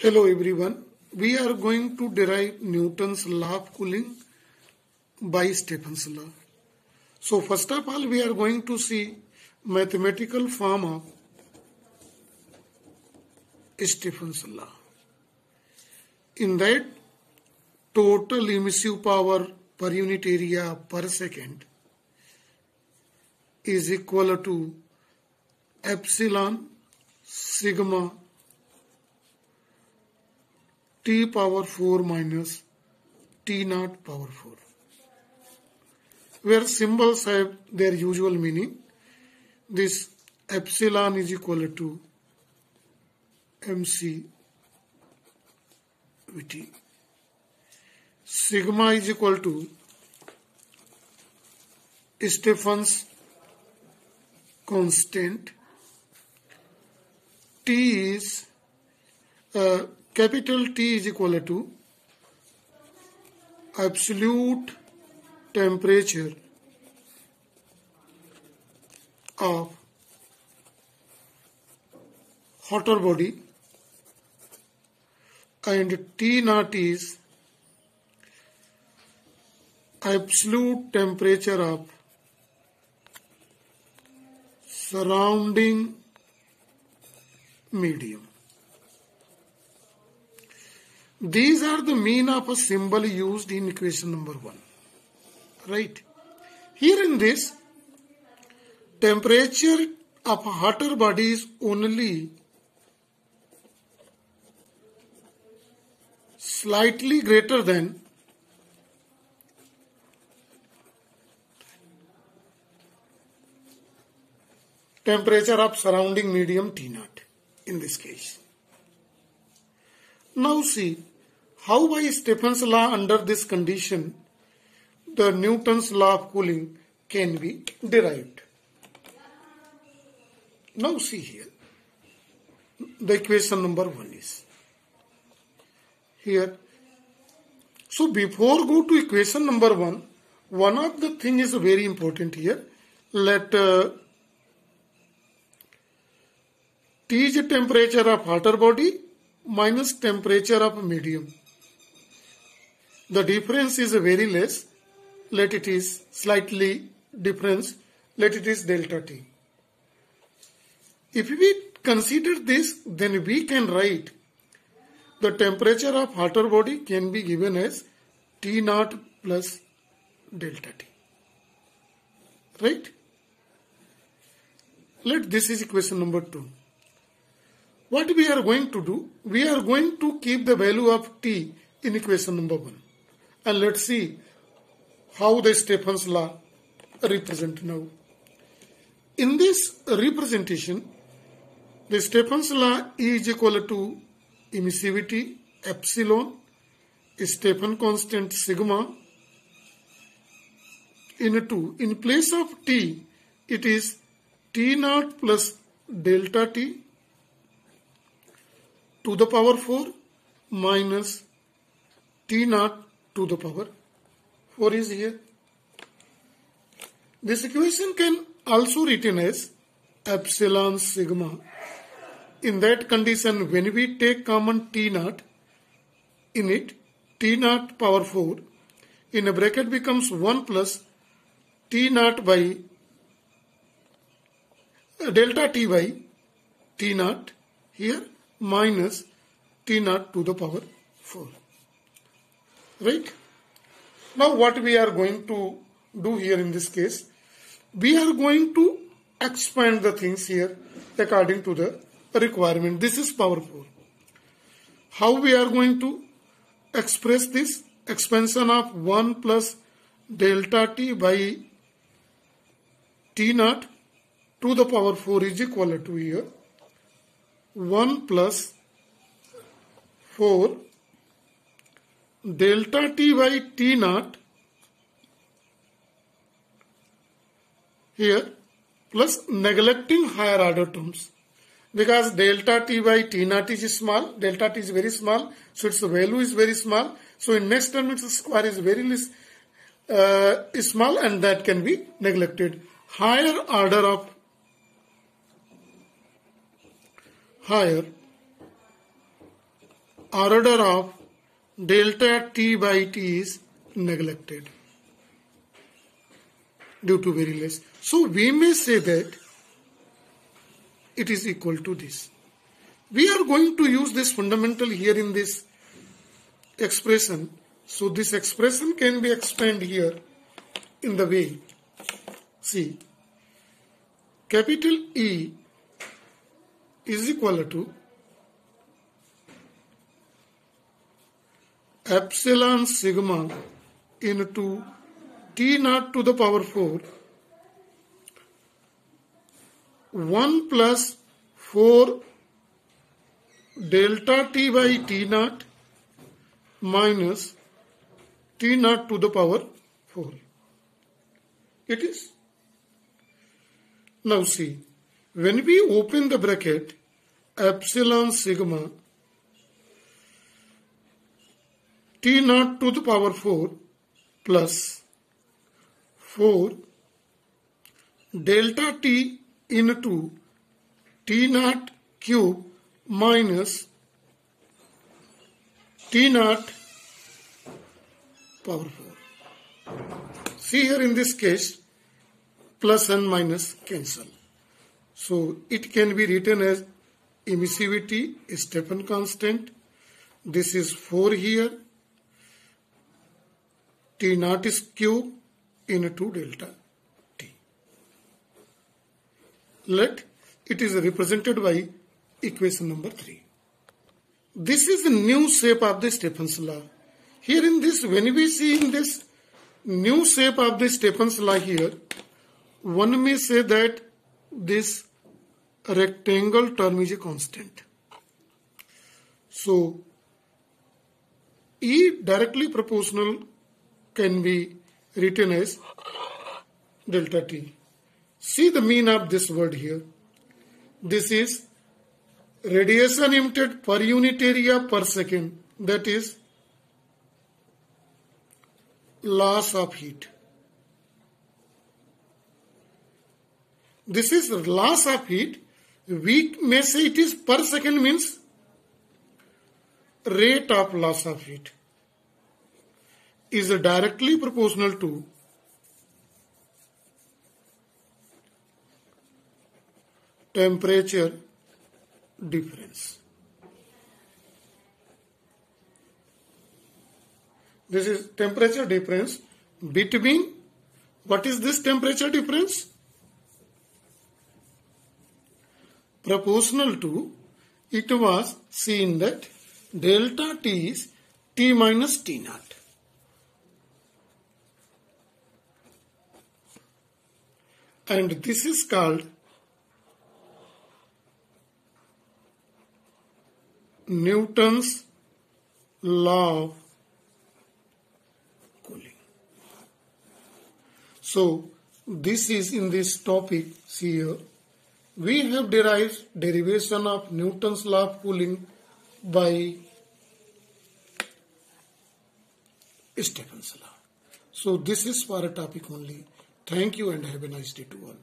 Hello everyone. We are going to derive Newton's law of cooling by Stephen's law. So first of all we are going to see mathematical form of Stephen's law. In that, total emissive power per unit area per second is equal to epsilon sigma T power 4 minus T naught power 4, where symbols have their usual meaning. This epsilon is equal to MC Vt. Sigma is equal to Stephen's constant. T is capital T is equal to absolute temperature of hotter body, and T naught is absolute temperature of surrounding medium. These are the mean of a symbol used in equation number 1. Right? Here in this, temperature of a hotter body is only slightly greater than temperature of surrounding medium T naught in this case. Now see how by Stephen's law under this condition the Newton's law of cooling can be derived. Now see here the equation number 1 is here. So before go to equation number 1, one of the thing is very important here. Let T is the temperature of hotter body minus temperature of medium. The difference is very less. Let it is slightly difference. Let it is delta T. If we consider this, then we can write the temperature of hotter body can be given as T naught plus delta T. Right? Let this is equation number 2. What we are going to do? We are going to keep the value of T in equation number 1. And let's see how the Stephen's law represent now. In this representation, the Stephen's law is equal to emissivity epsilon, Stephen constant sigma in place of T, it is T naught plus delta T to the power 4 minus T naught to the power 4 is here. This equation can also written as epsilon sigma. In that condition, when we take common T naught in it, T naught power 4 in a bracket becomes 1 plus T naught by delta T by T naught here minus T naught to the power 4. Right? Now what we are going to do here in this case, we are going to expand the things here according to the requirement. This is power 4. How we are going to express this? Expansion of 1 plus delta T by T naught to the power 4 is equal to here 1 plus 4 delta T by T naught here plus neglecting higher order terms, because delta T by T naught is small, delta T is very small, so its value is very small. So in next term its square is very less, small, and that can be neglected. Higher order of higher order of delta T by T is neglected due to very less. So we may say that it is equal to this. We are going to use this fundamental here in this expression. So this expression can be expanded here in the way, see, capital E is equal to epsilon sigma into T naught to the power 4 1 plus 4 delta T by T naught minus T naught to the power 4. It is. Now see, when we open the bracket, epsilon sigma T naught to the power 4 plus 4 delta T into T naught cube minus T naught power 4. See here in this case, plus and minus cancel. So it can be written as emissivity Stephan constant. This is 4 here. T naught is cube into delta T. Let it is represented by equation number 3. This is the new shape of the Stephan's law. Here in this, when we see in this new shape of the Stephan's law here, one may say that this rectangle term is a constant. So E directly proportional can be written as delta T. See the mean of this word here. This is radiation emitted per unit area per second, that is loss of heat. This is loss of heat. We may say it is per second, means rate of loss of heat is directly proportional to temperature difference. This is temperature difference between, what is this temperature difference? Proportional to, it was seen that delta T is T minus T naught. And this is called Newton's law of cooling. So this is in this topic, see here, we have derived derivation of Newton's law of cooling by Stephan's law. So this is for a topic only. Thank you and have a nice day to all.